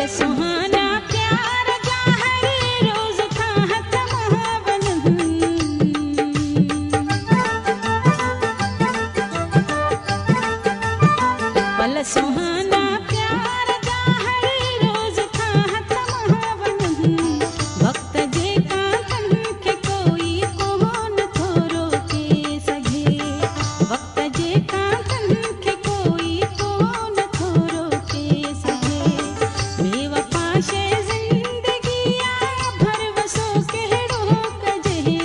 सुहाना प्यार जाहर रोज खाहत महावन पल सुहाना प्यार जाहर रोज खाहत महावन वक्त जे कांतन के कोई कोन थोरो के सघे वक्त जे कांतन के कोई कोन थोरो के सघे बेवफा शे जिंदगिया भरवसो कहिड़ो कजे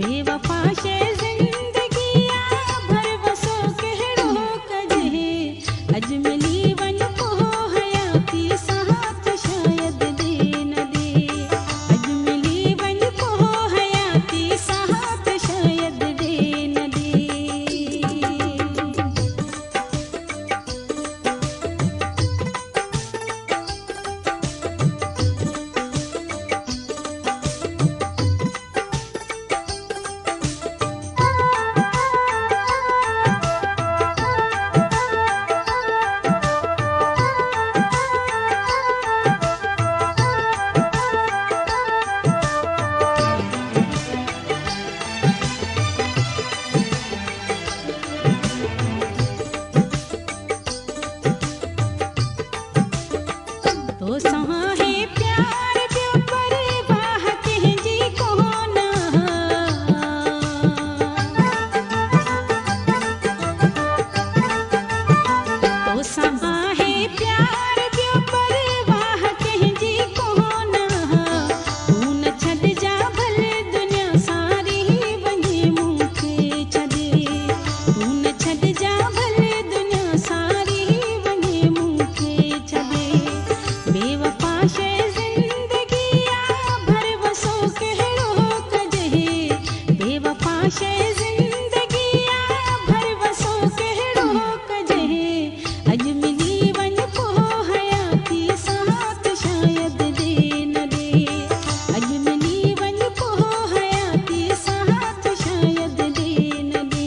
बेवफा शे जिंदगिया भरवसो कहिड़ो कजे अज मिली वन को हयाती साथ शायद दे न दे अज मिली वन को हयाती साथ शायद दे न दे तो सहा है प्यार प्यो परवाह कहजी कोना तो सहा है प्यार प्यो परवाह कहजी कोना तू न छॾ जा भले दुनिया सारी वञे मूंखे छॾे तू न छॾ जा भले दुनिया सारी वञे मूंखे छॾे बेवफा शे जिंदगिया भरवसो कहिड़ो कजे बेवफा शे जिंदगिया भरवसो कहिड़ो कजे अज मिली वन को हयाती साथ शायद दे न दे अज मिली वन को हयाती साथ शायद दे न दे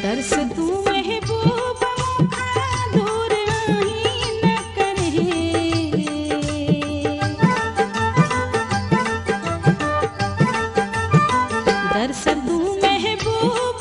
दर्स तू महबूब मुखा दूर आही न करे दर्स तू महबूब